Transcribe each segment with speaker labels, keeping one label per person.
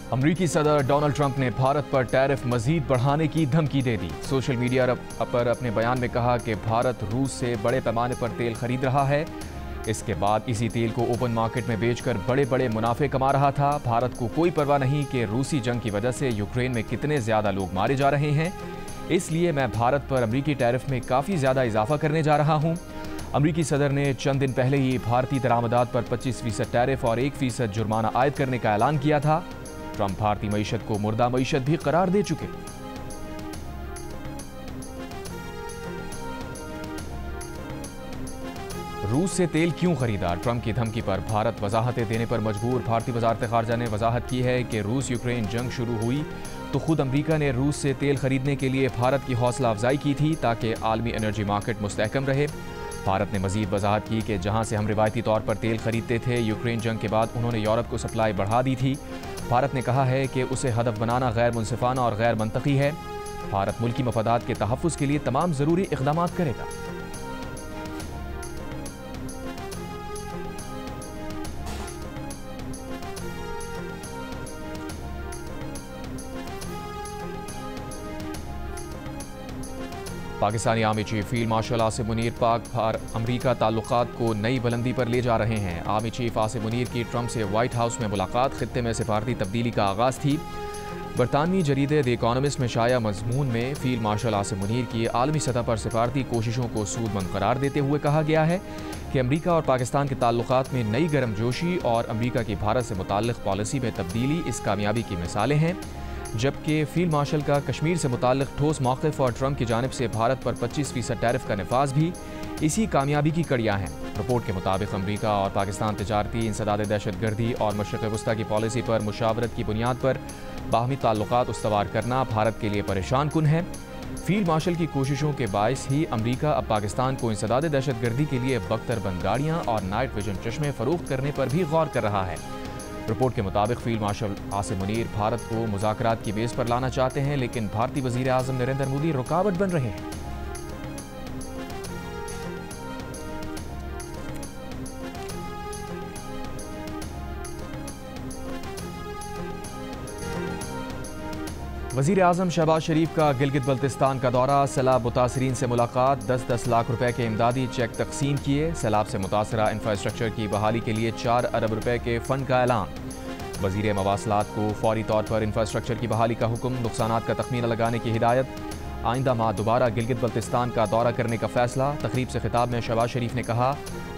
Speaker 1: अमरीकी सदर Donald Trump ने भारत पर टैरिफ मजीद बढ़ाने की धमकी दे दी। सोशल मीडिया पर अपने बयान में कहा कि भारत रूस से बड़े पैमाने पर तेल खरीद रहा है। इसके बाद इसी तेल को ओपन मार्केट में बेचकर बड़े बड़े मुनाफे कमा रहा था। भारत को कोई परवाह नहीं कि रूसी जंग की वजह से यूक्रेन में कितने ज्यादा लोग मारे जा रहे हैं, इसलिए मैं भारत पर अमरीकी टैरिफ में काफ़ी ज़्यादा इजाफा करने जा रहा हूँ। अमरीकी सदर ने चंद दिन पहले ही भारतीय दरामदात पर 25% टैरिफ और 1% जुर्माना आयद करने का ऐलान किया था। ट्रंप भारतीय मईशत को मुर्दा मईशत भी करार दे चुके। रूस से तेल क्यों खरीदा? ट्रंप की धमकी पर भारत वजाहतें देने पर मजबूर। भारतीय वजारत खारजा ने वजाहत की है कि रूस यूक्रेन जंग शुरू हुई तो खुद अमरीका ने रूस से तेल खरीदने के लिए भारत की हौसला अफजाई की थी ताकि आलमी एनर्जी मार्केट मुस्तहकम रहे। भारत ने मजीद वजाहत की कि जहां से हम रिवायती तौर पर तेल खरीदते थे, यूक्रेन जंग के बाद उन्होंने यूरोप को सप्लाई बढ़ा दी थी। भारत ने कहा है कि उसे हदफ बनाना गैर मुनसिफाना और गैर मंतकी है। भारत मुल्की मफादात के तहफ़्फ़ुज़ के लिए तमाम ज़रूरी इक़दाम करेगा। Pakistani army chief field marshal Asim Munir पाक और अमरीका ताल्लुकात को नई बुलंदी पर ले जा रहे हैं। आर्मी चीफ आसिम मुनीर की ट्रंप से व्हाइट हाउस में मुलाकात खित्ते में सिफारती तब्दीली का आगाज़ थी। बरतानवी जरीदे द इकॉनमिस्ट में शाया मजमून में फील्ड मार्शल आसिम मुनीर की आलमी सतह पर सिफारती कोशिशों को सूदमंद करार देते हुए कहा गया है कि अमरीका और पाकिस्तान के ताल्लुकात में नई गर्मजोशी और अमरीका की भारत से मुताल्लिक़ पॉलिसी में तब्दीली इस कामयाबी की मिसालें हैं। जबकि फील्ड मार्शल का कश्मीर से मुताल्लिक़ ठोस मौक़िफ़ और ट्रंप की जानिब से भारत पर 25% टैरिफ का नफाज भी इसी कामयाबी की कड़ियाँ हैं। रिपोर्ट के मुताबिक अमरीका और पाकिस्तान तिजारती इंसदाद दहशतगर्दी और मशरिक़ वस्ता की पॉलिसी पर मुशावरत की बुनियाद पर बाहमी ताल्लुकात उस्तवार करना भारत के लिए परेशान कुन है। फील्ड मार्शल की कोशिशों के बायस ही अमरीका अब पाकिस्तान को इंसदाद दहशतगर्दी के लिए बख्तरबंद गाड़ियाँ और नाइट विजन चश्मे फ़रोख्त करने पर भी गौर कर रहा है। रिपोर्ट के मुताबिक फील्ड मार्शल आसिम मुनीर भारत को मुज़ाकरात की बेस पर लाना चाहते हैं, लेकिन भारतीय वज़ीर आज़म नरेंद्र मोदी रुकावट बन रहे हैं। वज़ीर आज़म शहबाज शरीफ का गिलगित बल्तिस्तान का दौरा, सैलाब मुतासरीन से मुलाकात, 10-10 लाख रुपए के इमदादी चेक तकसीम किए। सैलाब से मुतासरा इंफ्रास्ट्रक्चर की बहाली के लिए 4 अरब रुपए के फ़ंड का ऐलान। वज़ीर मवासलात को फौरी तौर पर इंफ्रास्ट्रक्चर की बहाली का हुक्म, नुकसानात का तखमीना लगाने की हिदायत। आइंदा माह दोबारा गिलगित बल्तिस्तान का दौरा करने का फैसला। तकरीब से खिताब में शहबाज शरीफ ने कहा,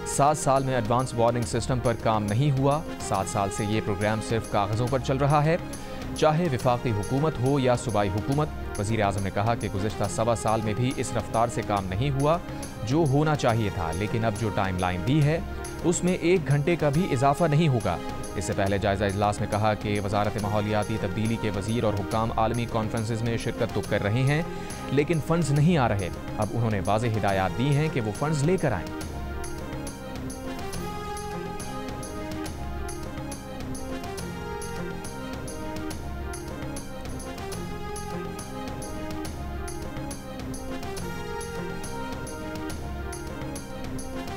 Speaker 1: 7 साल में एडवांस वार्निंग सिस्टम पर काम नहीं हुआ। 7 साल से ये प्रोग्राम सिर्फ कागज़ों पर चल रहा है, चाहे विफाकी हुकूमत हो या सूबाई हुकूमत। वज़ीर आज़म ने कहा कि गुज़िश्ता 1.25 साल में भी इस रफ्तार से काम नहीं हुआ जो होना चाहिए था, लेकिन अब जो टाइम लाइन दी है उसमें 1 घंटे का भी इजाफा नहीं होगा। इससे पहले जायजा इजलास में कहा कि वजारत माहौलियाती तब्दीली के वज़ीर और हुक्काम आलमी कॉन्फ्रेंसेस में शिरकत तो कर रहे हैं, लेकिन फंड्स नहीं आ रहे। अब उन्होंने वाज़ेह हिदायत दी हैं कि वो फंड्स लेकर आएँ।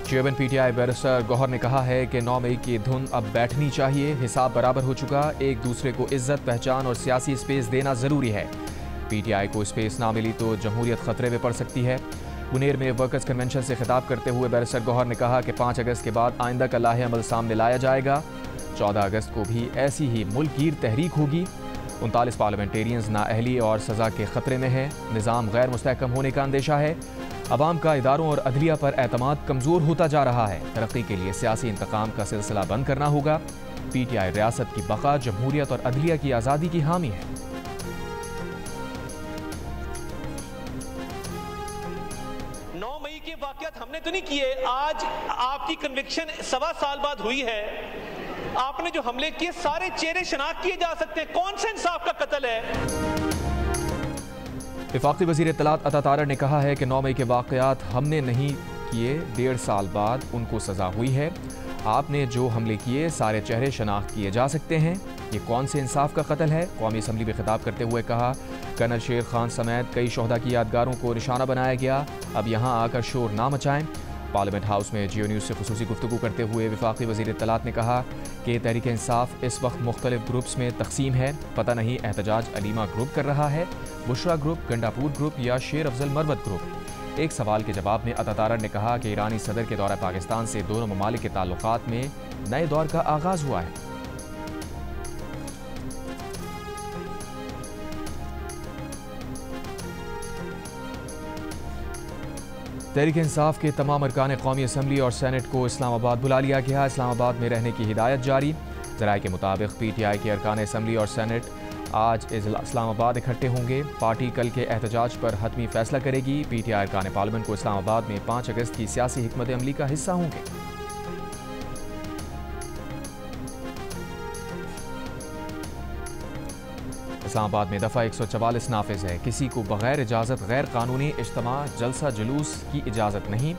Speaker 1: चेयरमैन पीटीआई बैरिस्टर गौहर ने कहा है कि 9 मई की धुन अब बैठनी चाहिए, हिसाब बराबर हो चुका, एक दूसरे को इज्जत, पहचान और सियासी स्पेस देना ज़रूरी है। पीटीआई को स्पेस ना मिली तो जमहूरियत खतरे में पड़ सकती है। मुनेर में वर्कर्स कन्वेंशन से खिताब करते हुए बैरिस्टर गौहर ने कहा कि 5 अगस्त के बाद आइंदा का लाहे अमल सामने लाया जाएगा। 14 अगस्त को भी ऐसी ही मुल्कगीर तहरीक होगी। 39 पार्लियामेंटेरियंस नाअहली और सज़ा के खतरे में है। निज़ाम गैर मुस्तहकम होने का अंदेशा है। अवाम का इदारों और अदलिया पर एतमाद कमज़ोर होता जा रहा है। तरक्की के लिए सियासी इंतकाम का सिलसिला बंद करना होगा। पीटीआई रियासत की बका, जमहूरियत और अदलिया की आज़ादी की हामी है।
Speaker 2: के वाक़यात हमने तो नहीं किए, आज आपकी कन्विक्शन 1.25 साल बाद हुई है। आपने जो हमले किए सारे चेहरे शनाख्त किए जा सकते हैं, कौन से इंसाफ का कत्ल है?
Speaker 1: वफाकी वज़ीर इत्तलात अता तारड़ ने कहा है कि 9 मई के वाक़यात हमने नहीं किए, 1.5 साल बाद उनको सज़ा हुई है। आपने जो हमले किए सारे चेहरे शनाख्त किए जा सकते हैं, ये कौन से इंसाफ का कत्ल है? कौमी असम्बली में खिताब करते हुए कहा, कर्नल शेर खान समेत कई शोहदा की यादगारों को निशाना बनाया गया, अब यहाँ आकर शोर ना मचाएं। पार्लियामेंट हाउस में जियो न्यूज़ से खुसूसी गुफ्तगू करते हुए वफाकी वज़ीर इत्तलात ने कहा कि तहरीक इंसाफ इस वक्त मुख्तलिफ ग्रुप्स में तकसीम है। पता नहीं एहतजाज अलीमा ग्रुप कर रहा है, बुशरा ग्रुप, गंडापुर ग्रुप या शेर अफजल मरवत ग्रुप। एक सवाल के जवाब में अतातारन ने कहा कि ईरानी सदर के दौरे पाकिस्तान से दोनों ममालिक के ताल्लुकात में नए दौर का आगाज हुआ है। तहरीक इंसाफ के तमाम अरकान कौमी असम्बली और सेनेट को इस्लामाबाद बुला लिया गया। इस्लामाबाद में रहने की हिदायत जारी। ज़राए के मुताबिक PTI के अरकान असम्बली और सेनेट आज इस्लामाबाद इकट्ठे होंगे। पार्टी कल के एहतजाज पर हतमी फैसला करेगी। PTI अरकान पार्लियामेंट को इस्लामाबाद में 5 अगस्त की सियासी हिकमत अमली का हिस्सा होंगे। इस्लामाबाद में दफ़ा 144 नाफिज है। किसी को बगैर इजाज़त गैर कानूनी इज्तिमा, जलसा, जुलूस की इजाज़त नहीं।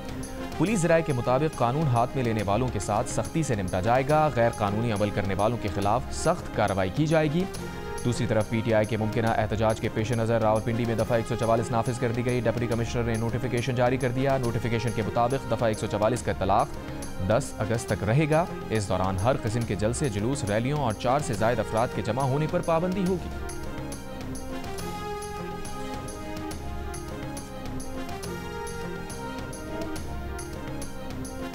Speaker 1: पुलिस ज़राए के मुताबिक कानून हाथ में लेने वालों के साथ सख्ती से निपटा जाएगा। गैर कानूनी अमल करने वालों के खिलाफ सख्त कार्रवाई की जाएगी। दूसरी तरफ PTI के मुमकिना एहतजाज के पेश नज़र रावलपिंडी में दफ़ा 144 नाफिज कर दी गई। डिप्टी कमिश्नर ने नोटिफिकेशन जारी कर दिया। नोटिफिकेशन के मुताबिक दफ़ा 144 का तलाक 10 अगस्त तक रहेगा। इस दौरान हर किस्म के जलसे, जुलूस, रैलियों और 4 से ज़ायद अफराद के जमा होने पर पाबंदी होगी।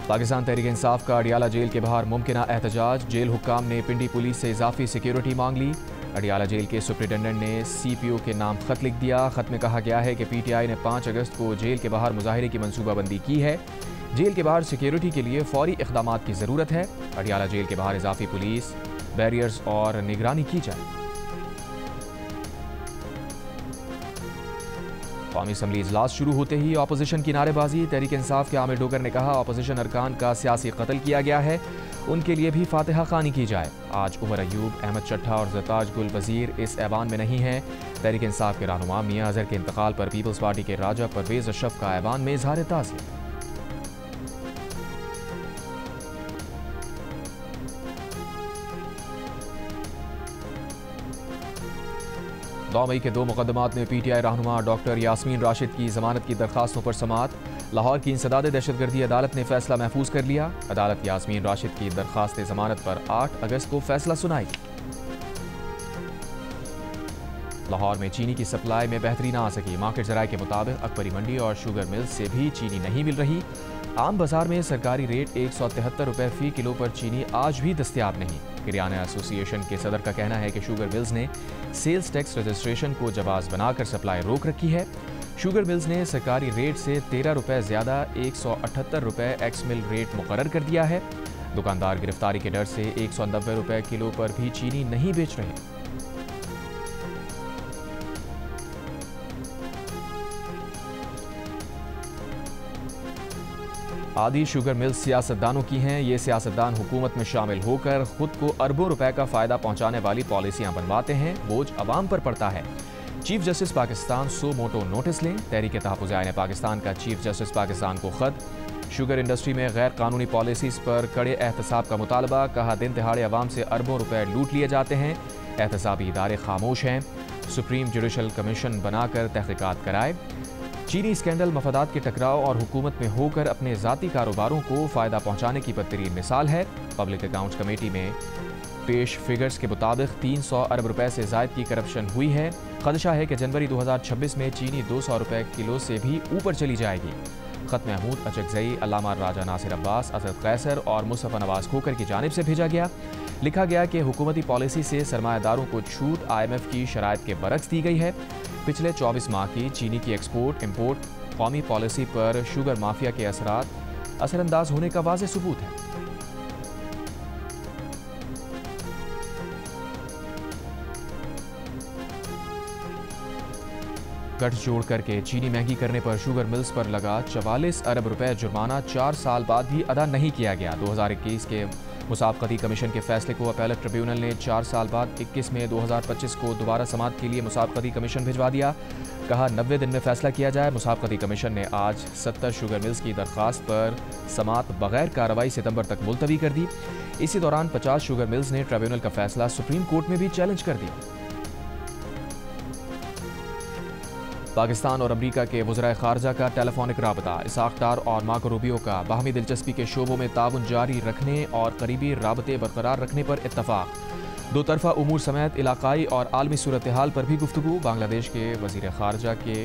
Speaker 1: पाकिस्तान तहरीक इंसाफ का अडियाला जेल के बाहर मुमकिना एहतजाज। जेल हुक्काम ने पिंडी पुलिस से इजाफी सिक्योरिटी मांग ली। अडियाला जेल के सुप्रिटेंडेंट ने CPO के नाम खत लिख दिया। खत में कहा गया है कि PTI ने 5 अगस्त को जेल के बाहर मुजाहिरे की मनसूबाबंदी की है। जेल के बाहर सिक्योरिटी के लिए फौरी इक़दामात की ज़रूरत है। अडियाला जेल के बाहर इजाफी पुलिस, बैरियर्स और निगरानी की जाए। कौमी असम्बली इजलास शुरू होते ही अपोजिशन की नारेबाजी। तहरीक इंसाफ के आमिर डोगर ने कहा अपोजिशन अरकान का सियासी कत्ल किया गया है, उनके लिए भी फातिहा खानी की जाए। आज उमर अयूब, अहमद चट्ठा और ज़रताज गुल वज़ीर इस ऐवान में नहीं हैं। तहरीक इंसाफ के रहनुमा मियां अजहर के इंतकाल पर पीपल्स पार्टी के राजा परवेज़ अशरफ का ऐवान में इज़हार ताज़ियत। 9 मई के 2 मुकदमात में PTI रहनुमा डॉक्टर यास्मीन राशिद की जमानत की दरखास्तों पर समाअत। लाहौर की इंसदाद दहशतगर्दी अदालत ने फैसला महफूज कर लिया। अदालत यास्मीन राशिद की दरखास्त जमानत पर 8 अगस्त को फैसला सुनाएगी। लाहौर में चीनी की सप्लाई में बेहतरी ना आ सकी। मार्केट ज़राए के मुताबिक अकबरी मंडी और शुगर मिल्स से भी चीनी नहीं मिल रही। आम बाजार में सरकारी रेट 173 रुपये फ़ी किलो पर चीनी आज भी दस्तयाब नहीं। किराना एसोसिएशन के सदर का कहना है कि शुगर मिल्स ने सेल्स टैक्स रजिस्ट्रेशन को जवाज़ बनाकर सप्लाई रोक रखी है। शुगर मिल्स ने सरकारी रेट से 13 रुपये ज़्यादा 178 रुपये एक्स मिल रेट मुकर्रर कर दिया है। दुकानदार गिरफ्तारी के डर से 190 रुपये किलो पर भी चीनी नहीं बेच रहे। आदि शुगर मिल्स सियासतदानों की हैं। ये सियासतदान हुकूमत में शामिल होकर खुद को अरबों रुपए का फ़ायदा पहुंचाने वाली पॉलिसियां बनवाते हैं। बोझ अवाम पर पड़ता है। चीफ जस्टिस पाकिस्तान सो मोटो नोटिस लें। तहरीक तहफ़्फ़ुज़ आईन पाकिस्तान का चीफ जस्टिस पाकिस्तान को खत। शुगर इंडस्ट्री में गैर कानूनी पॉलिसीज़ पर कड़े एहतसाब का मुतालबा। कहा दिन तिहाड़े अवाम से अरबों रुपए लूट लिए जाते हैं। एहतसाबी इदारे खामोश हैं। सुप्रीम जुडिशल कमीशन बनाकर तहक़ीक़ात कराए। चीनी स्कैंडल मफादात के टकराव और हुकूमत में होकर अपने ज़ाती कारोबारों को फ़ायदा पहुँचाने की बदतरीन मिसाल है। पब्लिक अकाउंट्स कमेटी में पेश फिगर्स के मुताबिक 300 अरब रुपए से ज़ायद की करप्शन हुई है। खदशा है कि जनवरी 2026 में चीनी 200 रुपए किलो से भी ऊपर चली जाएगी। खत महमूद अचकज़ई, अल्लामा राजा नासिर अब्बास, असद कैसर और मुस्तफ़ा नवाज़ खोकर की जानिब से भेजा गया। लिखा गया कि हुकूमती पॉलिसी से सरमायादारों को छूट IMF की शराइत के बरक्स दी गई है। पिछले 24 माह की चीनी की एक्सपोर्ट इंपोर्ट कौमी पॉलिसी पर शुगर माफिया के असरात असरअंदाज होने का वाज़ेह सबूत है। गठजोड़ करके चीनी महंगी करने पर शुगर मिल्स पर लगा 44 अरब रुपए जुर्माना 4 साल बाद भी अदा नहीं किया गया। 2021 के मुसाबकती कमीशन के फैसले को अपीलेट ट्रिब्यूनल ने 4 साल बाद 21 मई 2025 को दोबारा समाअत के लिए मुसाबकती कमीशन भिजवा दिया। कहा 90 दिन में फैसला किया जाए। मुसाबकती कमीशन ने आज 70 शुगर मिल्स की दरख्वास्त पर समाअत बगैर कार्रवाई सितंबर तक मुलतवी कर दी। इसी दौरान 50 शुगर मिल्स ने ट्रिब्यूनल का फैसला सुप्रीम कोर्ट में भी चैलेंज कर दिया। पाकिस्तान और अमरीका के वज़राए ख़ारजा का टेलीफोनिक राबता। इसाक डार और मार्को रूबियो का बाहमी दिलचस्पी के शोबों में ताउन जारी रखने और करीबी राबते बरकरार रखने पर इत्तफाक। दो तरफ़ा उमूर समेत इलाकाई और आलमी सूरत हाल पर भी गुफ्तगू। बांग्लादेश के वज़ीर ख़ारजा के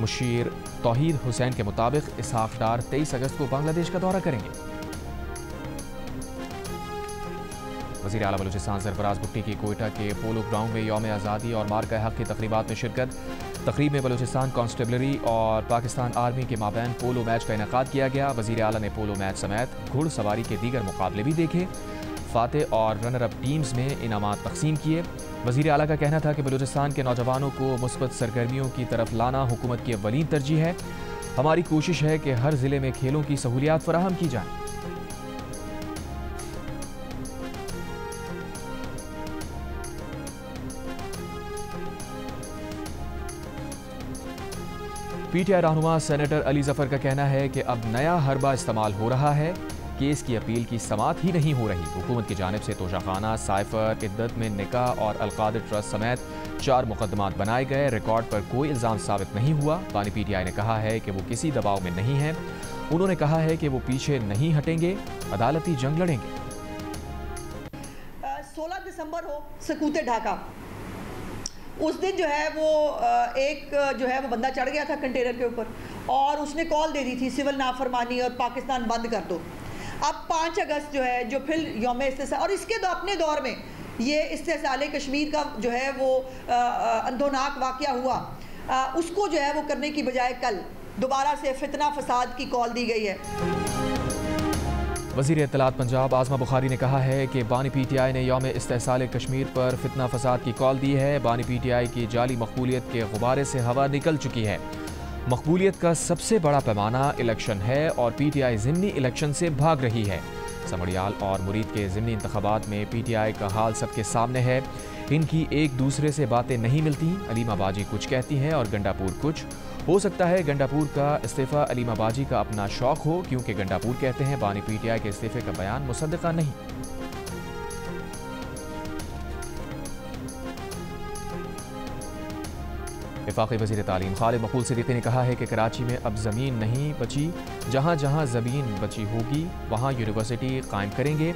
Speaker 1: मुशीर तौहीद हुसैन के मुताबिक इसाक डार 23 अगस्त को बांग्लादेश का दौरा करेंगे। वज़ीर आला बलूचिस्तान सरफराज भुट्टी की कोयटा के पोलो ग्राउंड में यौम आज़ादी और मार्का हक़ की तक़रीबात में शिरकत। तक़रीब में बलूचिस्तान कांस्टेबलरी और पाकिस्तान आर्मी के माबैन पोलो मैच का इनेकाद किया गया। वज़ीर आला ने पोलो मैच समेत घुड़सवारी के दीगर मुकाबले भी देखे। फातेह और रनर अप टीम्स में इनामात तकसीम किए। वज़ीर आला का कहना था कि बलूचिस्तान के नौजवानों को मुस्बत सरगर्मियों की तरफ लाना हुकूमत की अव्वलीन तरजीह है। हमारी कोशिश है कि हर ज़िले में खेलों की सहूलियात फराहम की जाएँ। पीटीआई रहनुमा सेनेटर अली जफर का कहना है कि अब नया हरबा इस्तेमाल हो रहा है। केस की अपील की समाअत ही नहीं हो रही। हुकूमत की जानिब से तोशाखाना, साइफर, इद्दत में निकाह और अलकादिर ट्रस्ट समेत 4 मुकदमात बनाए गए। रिकॉर्ड पर कोई इल्ज़ाम साबित नहीं हुआ। बानी पीटीआई ने कहा है कि वो किसी दबाव में नहीं है। उन्होंने कहा है कि वो पीछे नहीं हटेंगे, अदालती जंग लड़ेंगे।
Speaker 3: 16 दिसंबर हो सकूते ढाका, उस दिन जो है वो एक जो है वो बंदा चढ़ गया था कंटेनर के ऊपर और उसने कॉल दे दी थी सिविल नाफरमानी और पाकिस्तान बंद कर दो। अब 5 अगस्त जो है जो फिर यौम इस्तिसाल और इसके अपने दौर में ये इस्तिसाल कश्मीर का जो है वो अंधोनाक वाक़या हुआ, उसको जो है वो करने की बजाय कल दोबारा से फितना फसाद की कॉल दी गई है।
Speaker 1: वज़ीर इत्तलात पंजाब आज़मा बुखारी ने कहा है कि बानी पीटीआई ने यौम इस्तिसाल कश्मीर पर फितना फसाद की कॉल दी है। बानी पीटीआई की जाली मकबूलियत के गुब्बारे से हवा निकल चुकी है। मकबूलियत का सबसे बड़ा पैमाना इलेक्शन है और पीटीआई ज़िमनी इलेक्शन से भाग रही है। समड़ियाल और मुरीद के ज़िमनी इंतखाबात में पीटीआई का हाल सबके सामने है। इनकी एक दूसरे से बातें नहीं मिलती। अलीमा बाजी कुछ कहती हैं और गंडापुर कुछ। हो सकता है गंडापुर का इस्तीफ़ा अलीमा बाजी का अपना शौक हो, क्योंकि गंडापुर कहते हैं बानी पीटीआई के इस्तीफ़े का बयान मुसद्दक़ा नहीं। वफाकी वज़ीर तालीम खालिद मकबूल सिद्दीकी ने कहा है कि कराची में अब ज़मीन नहीं बची, जहाँ जहाँ ज़मीन बची होगी वहाँ यूनिवर्सिटी कायम करेंगे।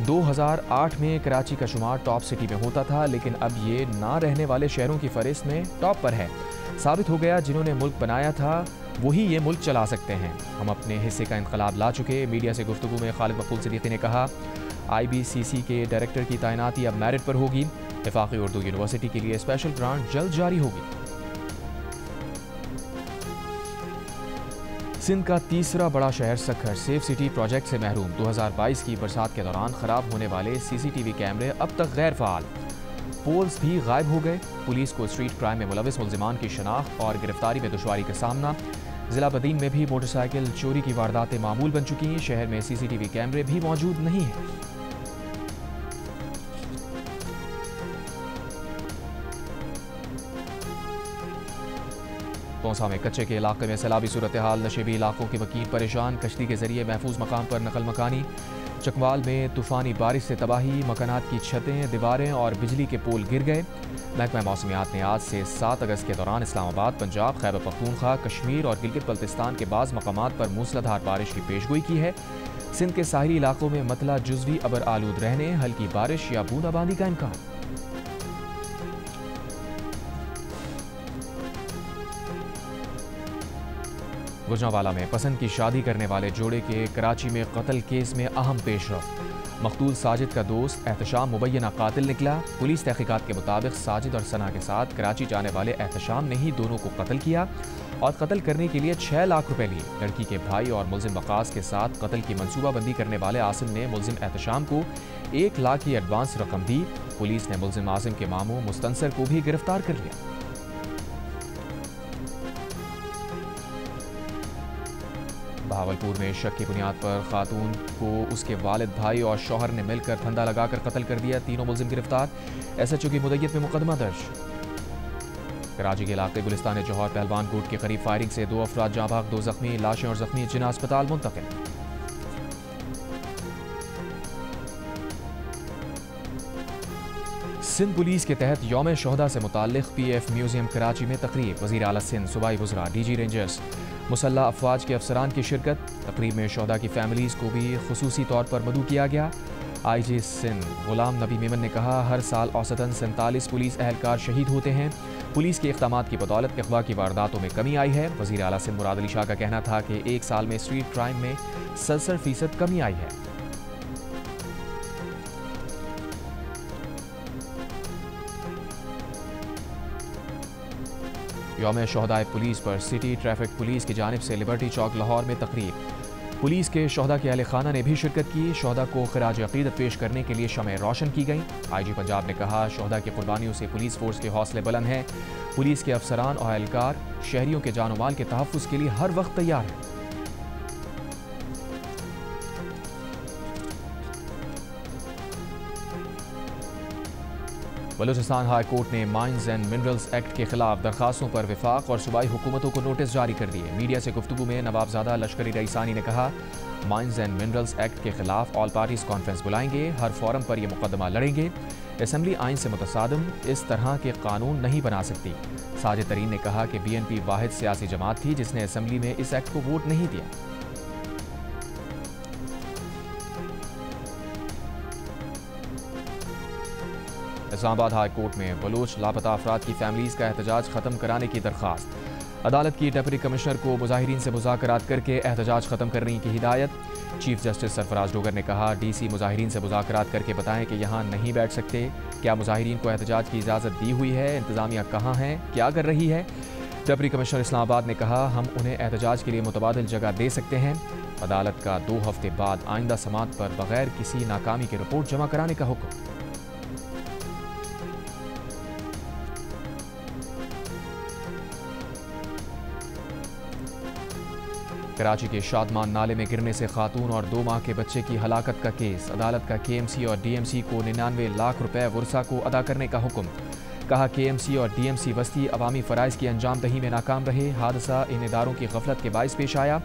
Speaker 1: 2008 में कराची का शुमार टॉप सिटी में होता था, लेकिन अब ये ना रहने वाले शहरों की फहरिस्त में टॉप पर है। साबित हो गया जिन्होंने मुल्क बनाया था वही ये मुल्क चला सकते हैं। हम अपने हिस्से का इनकलाब ला चुके। मीडिया से गुफ्तगू में खालिद मकबूल सिद्दीकी ने कहा, IBCC के डायरेक्टर की तैनाती अब मेरिट पर होगी। वफाकी उर्दू यूनिवर्सिटी के लिए स्पेशल ग्रांट जल्द जारी होगी। सिंध का तीसरा बड़ा शहर सखर सेफ सिटी प्रोजेक्ट से महरूम। 2022 की बरसात के दौरान खराब होने वाले CCTV कैमरे अब तक गैर फाल। पोल्स भी गायब हो गए। पुलिस को स्ट्रीट क्राइम में मुलविस मुल्जिमान की शनाख्त और गिरफ्तारी में दुश्वारी का सामना। जिला बदीन में भी मोटरसाइकिल चोरी की वारदातें मामूल बन चुकी हैं। शहर में CCTV कैमरे भी मौजूद नहीं हैं। तोसा में कच्चे के इलाके में सैलाबी सूरत हाल, नशेबी इलाकों के वकील परेशान। कश्ती के जरिए महफूज मकाम पर नकल मकानी। चकवाल में तूफानी बारिश से तबाही, मकानात की छतें, दीवारें और बिजली के पोल गिर गए। महकमा मौसमियात ने आज से 7 अगस्त के दौरान इस्लामाबाद, पंजाब, खैबर पख्तूनख्वा, कश्मीर और गिलगित बल्तिस्तान के बाज़ मकामात पर मूसलाधार बारिश की पेशगोई की है। सिंध के साहिली इलाकों में मतला जुज़वी अबर आलूद रहने, हल्की बारिश या बूंदाबांदी का इम्कान। गुजरांवाला में पसंद की शादी करने वाले जोड़े के कराची में कत्ल केस में अहम पेशरफ। मकतूल साजिद का दोस्त एहतशाम मुबैना कातिल निकला। पुलिस तहकीकात के मुताबिक साजिद और सना के साथ कराची जाने वाले एहतशाम ने ही दोनों को कत्ल किया और कत्ल करने के लिए 6 लाख रुपए लिए। लड़की के भाई और मुल्जिम वकास के साथ कत्ल की मनसूबाबंदी करने वाले आसिम ने मुल्जिम एहतशाम को 1 लाख की एडवांस रकम दी। पुलिस ने मुल्जिम आसिम के मामू मुस्तनसर को भी गिरफ्तार कर लिया। बहावलपुर में शक की बुनियाद पर खातून को उसके वालिद, भाई और शौहर ने मिलकर फंदा लगाकर कत्ल कर दिया। 3 मुल्जिम गिरफ्तार। SHO की मुद्दत में मुकदमा दर्ज। कराची के इलाके गुलिस्तान जौहर पहलवान कोट के करीब फायरिंग से 2 अफराद जाँ भाग, 2 जख्मी। लाशें और जख्मी जिन्ना अस्पताल मुंतकिल। सिंध पुलिस के तहत यौम शोहदा से मुताल्लिक़ PF म्यूजियम कराची में तकरीब, वज़ीर आला सिंध, सूबाई वज़रा, DG रेंजर्स, मुसल्लह अफवाज के अफसरान की शिरकत। तकरीब में शोहदा की फैमिलीज़ को भी खुसूसी तौर पर मदऊ किया गया। IG सिंध गुलाम नबी मेमन ने कहा, हर साल औसतन 47 पुलिस एहलकार शहीद होते हैं। पुलिस के इक़दामात की बदौलत अगवा की वारदातों में कमी आई है। वज़ीर आला सिंध मुराद अली शाह का कहना था कि एक साल में स्ट्रीट क्राइम में 67% कमी आई है। यौम शोहदाए पुलिस पर सिटी ट्रैफिक पुलिस की जानिब से लिबर्टी चौक लाहौर में तकरीब। पुलिस के शोहदा के अहले खाना ने भी शिरकत की। शोहदा को खिराज अक़ीदत पेश करने के लिए शमए रोशन की गई। IG पंजाब ने कहा, शोहदा की कुर्बानियों से पुलिस फोर्स के हौसले बुलंद हैं। पुलिस के अफसरान और एहलकार शहरियों के जान माल के तहफ़्फ़ुज़ के लिए हर वक्त तैयार हैं। बलूचिस्तान हाई कोर्ट ने माइंस एंड मिनरल्स एक्ट के खिलाफ दरखास्तों पर विफाक और सूबाई हुकूमतों को नोटिस जारी कर दिए। मीडिया से गुफ्तगू में नवाबजादा लश्करी रईसानी ने कहा, माइंस एंड मिनरल्स एक्ट के खिलाफ ऑल पार्टीज कॉन्फ्रेंस बुलाएंगे, हर फोरम पर यह मुकदमा लड़ेंगे। असम्बली आइन से मुतसादिम इस तरह के कानून नहीं बना सकती। साजिद तरीन ने कहा कि BNP वाहिद सियासी जमात थी जिसने असम्बली में इस एक्ट को वोट नहीं दिया। इस्लामाबाद हाई कोर्ट में बलूच लापता अफराद की फैमिलीज़ का एहतजाज ख़त्म कराने की दरख्वास्त। अदालत की डिप्टी कमिश्नर को मुजाहिरीन से मुज़ाकरात करके एहतजाज ख़त्म करने की हिदायत। चीफ जस्टिस सरफराज डोगर ने कहा, DC मुजाहिरीन से मुज़ाकरात करके बताएं कि यहाँ नहीं बैठ सकते। क्या मुजाहिरीन को एहतजाज की इजाज़त दी हुई है? इंतज़ामिया कहाँ है? क्या कर रही है? डिप्टी कमिश्नर इस्लामाबाद ने कहा, हम उन्हें एहतजाज के लिए मुतबादिल जगह दे सकते हैं। अदालत का 2 हफ्ते बाद आइंदा समात पर बगैर किसी नाकामी की रिपोर्ट जमा कराने का हुक्म। कराची के शादमान नाले में गिरने से खातून और 2 माह के बच्चे की हलाकत का केस। अदालत का KMC और DMC को 99 लाख रुपए वर्सा को अदा करने का हुक्म। कहा, KMC और DMC वस्ती अवामी फ़राइज़ की अंजाम दही में नाकाम रहे। हादसा इन इदारों की गफलत के बाइस पेश आया।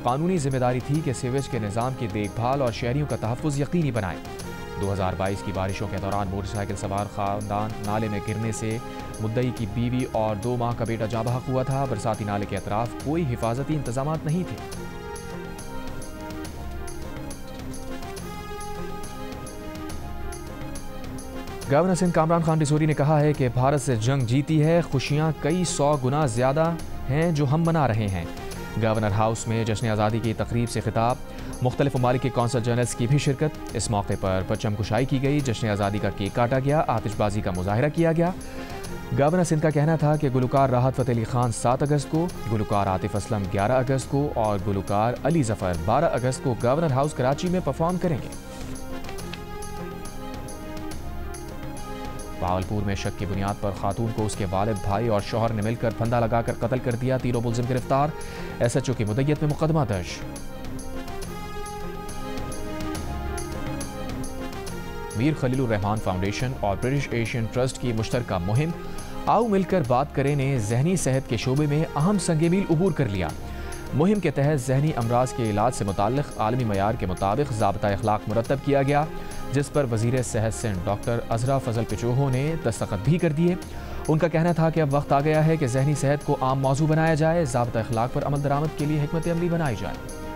Speaker 1: कानूनी जिम्मेदारी थी कि सीवेज के निज़ाम की देखभाल और शहरियों का तहफ़्फ़ुज़ यकीनी बनाएं। 2022 की बारिशों के दौरान मोटरसाइकिल सवार खानदान नाले में गिरने से मुद्दई की बीवी और 2 माह का बेटा जाँ बहक हुआ था। बरसाती नाले के अतराफ कोई हिफाजती इंतजाम नहीं थे। गवर्नर सिंध कामरान खान डिसोरी ने कहा है कि भारत से जंग जीती है, खुशियां कई 100 गुना ज़्यादा हैं जो हम मना रहे हैं। गवर्नर हाउस में जश्न आज़ादी की तकरीब से खिताब। मुख्तलिफ ममालिक के कौंसल जनरल्स की भी शिरकत। इस मौके पर परचम कुशाई की गई, जश्न आज़ादी का केक काटा गया, आतिशबाजी का मुजाहरा किया गया। गवर्नर सिंध का कहना था कि गुलकार राहत फ़तेह अली खान 7 अगस्त को, गुलकार आतिफ असलम 11 अगस्त को और गुलकार अली ज़फ़र 12 अगस्त को गवर्नर हाउस कराची में परफॉर्म करेंगे। भावलपुर में शक की बुनियाद पर खातून को उसके वालिद, भाई और शौहर ने मिलकर फंदा लगाकर कत्ल कर दिया। 3 मुलजिम गिरफ्तार। SHO की मुद्दत में मुकदमा दर्ज। मीर खलीलुर रहमान फाउंडेशन और ब्रिटिश एशियन ट्रस्ट की मुश्तरका मुहिम आओ मिलकर बात करें ने जहनी सेहत के शोबे में अहम संग मील उबूर कर लिया। मुहिम के तहत जहनी अमराज के इलाज से मुताल्लिक़ आलमी मयार के मुताबिक ज़ाब्ता अखलाक मुरतब किया गया, जिस पर वज़ीर सेहत सिंध डॉक्टर अज़रा फ़ज़ल पिचोहो ने दस्तखत भी कर दिए। उनका कहना था कि अब वक्त आ गया है कि जहनी सेहत को आम मौजू बनाया जाए, ज़ाब्ता अखलाक पर अमल दरामद के लिए हिकमत अमली बनाई जाए।